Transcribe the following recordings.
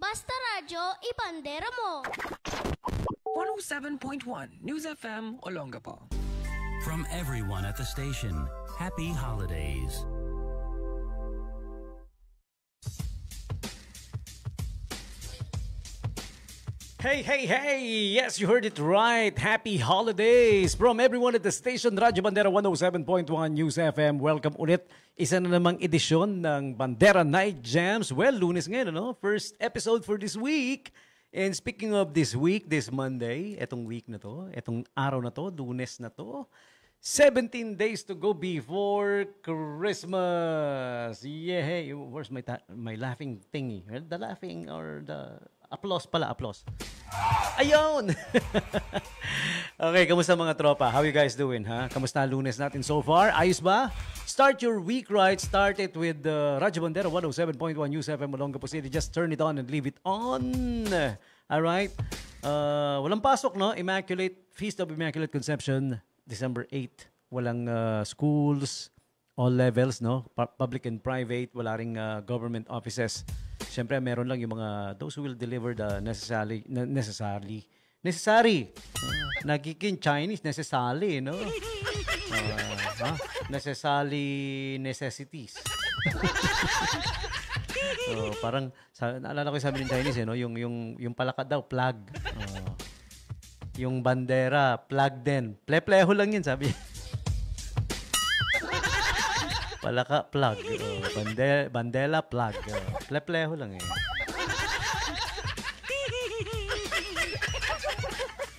Basta Radyo, ibandera mo. 107.1 News FM Olongapo. From everyone at the station, happy holidays. Hey, hey, hey! Yes, you heard it right. Happy holidays from everyone at the station Radyo Bandera 107.1 News FM. Welcome ulit. Isa na namang edisyon ng Bandera Night Jams. Well, Lunes ngayon, ano? First episode for this week. And speaking of this week, this Monday, etong week na to, etong araw na to, Lunes na to, 17 days to go before Christmas. Yeah, where's my laughing thingy? The laughing or the applause pala, applause. Ayun! Okay, kamusta mga tropa? How you guys doing, ha? Kamusta ang Lunes natin so far? Ayos ba? Start your week right. Start it with Radyo Bandera 107.1 News FM Olongapo City. Just turn it on and leave it on. Alright? Walang pasok, no? Feast of Immaculate Conception, December 8. Walang schools, all levels, no? Public and private. Wala ring government offices. Siyempre, meron lang yung mga those who will deliver the necessary. Nagiging Chinese, necessary, no? Necessary necessities. Parang, naalala ko yung sabi ng Chinese, no? Yung palakad daw, plug. Yung bandera, plug din. Ple-pleho lang yun, sabi. Palaka, plug. Bandela, plug. Ple-pleho lang eh.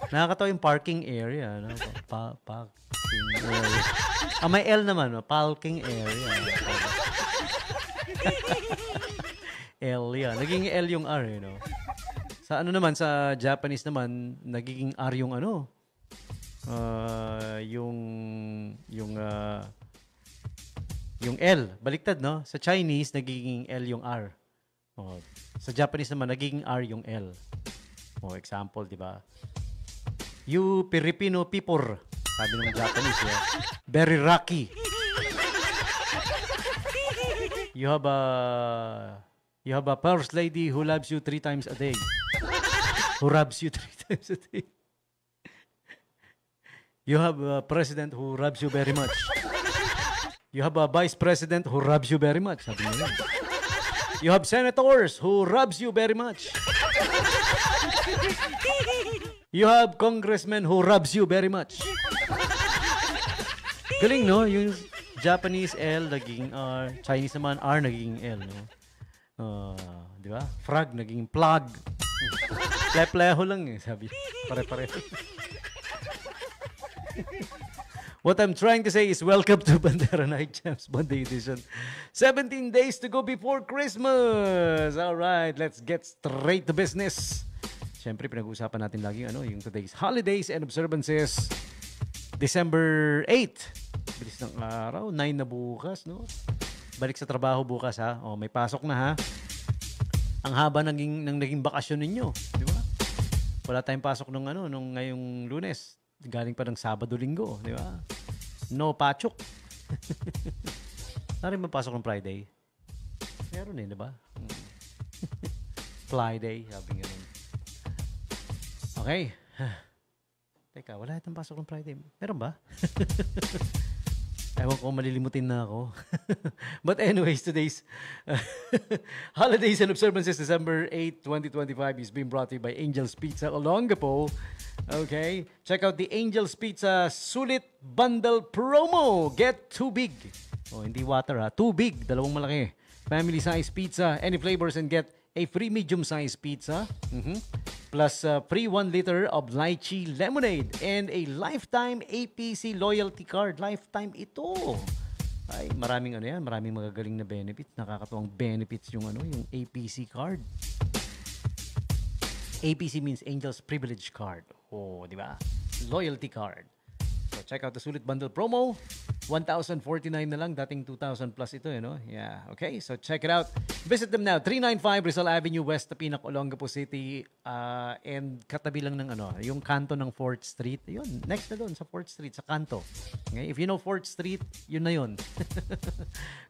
Nakakatawa yung parking area. No? Parking area. May L naman. No? Parking area. L yan. Naging L yung R. Eh, no? Sa ano naman, sa Japanese naman, nagiging R yung ano. Yung L, baliktad, no? Sa Chinese, nagiging L yung R. Sa Japanese naman, nagiging R yung L. Example, di ba? You Filipino people, sabi ng Japanese, very lucky. You have a first lady who loves you 3 times a day. Who rubs you 3 times a day. You have a president who rubs you very much. You have a vice president who rubs you very much. Sabi niya. You have senators who rubs you very much. You have congressmen who rubs you very much. Galing, no? Yung Japanese L naging R, Chinese naman R naging L, no? Di ba? Frog naging plug. Ple-pleho lang eh, sabi. Pare-pare. What I'm trying to say is welcome to Bandera Night Jams Monday edition. 17 days to go before Christmas. All right, let's get straight to business. Siyempre, pinag-uusapan natin lagi yung today's holidays and observances. December 8. Bilis ng araw. 9 na bukas, no? Balik sa trabaho bukas, ha? May pasok na, ha? Ang haba naging bakasyon ninyo. Di ba? Wala tayong pasok nung ngayong Lunes. Galing pa ng Sabado-Linggo, di ba? No pachok. Narin mapasok ng Friday? Meron di ba? Friday, sabi nga nun. Okay. Teka, wala itong pasok ng Friday. Meron ba? Ewan ko, malilimutin na ako. But anyways, today's Holidays and Observances December 8, 2025 is being brought to you by Angel's Pizza Olongapo. Okay? Check out the Angel's Pizza Sulit Bundle Promo. Get too big. Hindi water, ha? Too big. Dalawang malaki. Family size pizza. Any flavors and get a free medium size pizza. Plus free 1 liter of lychee lemonade and a lifetime APC loyalty card. Lifetime ito. Ay, maraming maraming magagaling na benefits. Nakakatuwang benefits yung APC card. APC means Angel's Privilege Card. Di ba? Loyalty card. So check out the Sulit Bundle Promo. 1,049 na lang. Dating 2,000 plus ito, Yeah, okay. So check it out. Visit them now. 395 Rizal Avenue, West Tapinac, Olongapo City. And katabi lang ng yung kanto ng 4th Street. Yun, next na doon sa 4th Street, sa kanto. Okay? If you know 4th Street, yun na yun.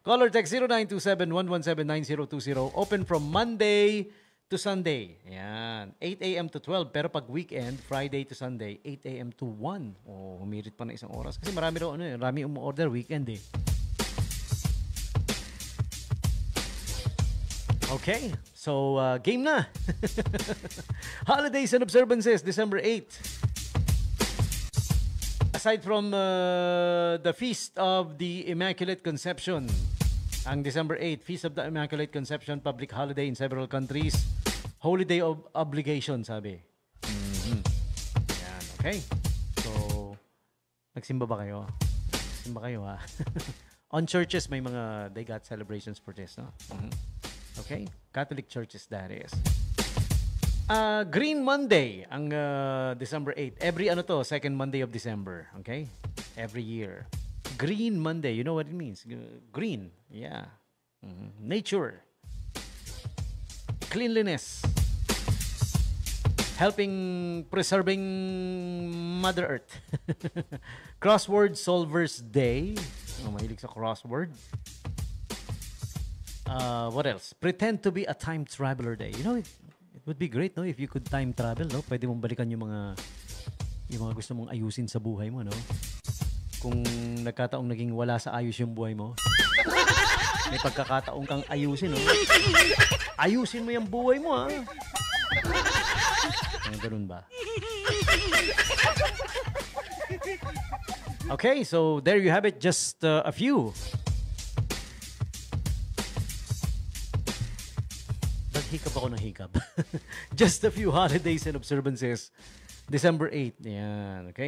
Call or text 0927-117-9020. Open from Monday to Sunday. Ayan. 8 a.m. to 12. Pero pag weekend, Friday to Sunday, 8 a.m. to 1. Oh, humirit pa na isang oras. Kasi marami raw, marami umu-order weekend eh. Okay. So, game na. Holidays and observances, December 8. Aside from the Feast of the Immaculate Conception, ang December 8, Feast of the Immaculate Conception, public holiday in several countries. Holy day of obligation, sabi. Yan, okay. So, nagsimba ba kayo? Nagsimba kayo, ha? On churches, may mga, they got celebrations for this, no? Okay? Catholic churches, that is. Green Monday, ang December 8. Every second Monday of December. Okay? Every year. Green Monday, you know what it means? Green, yeah. Nature. Cleanliness. Helping, preserving Mother Earth. Crossword Solvers Day. Mahilig sa crossword. What else? Pretend to be a time traveler day. You know, it would be great, no, if you could time travel, no? Pwede mong balikan yung mga gusto mong ayusin sa buhay mo, no? Kung nagkataong naging wala sa ayos yung buhay mo, may pagkakataong kang ayusin, no? Ayusin mo yung buhay mo, ha? Ganun ba? Okay, so there you have it. Just a few. Hikap ako ng hikap. Just a few holidays and observances. December 8. Yan, okay?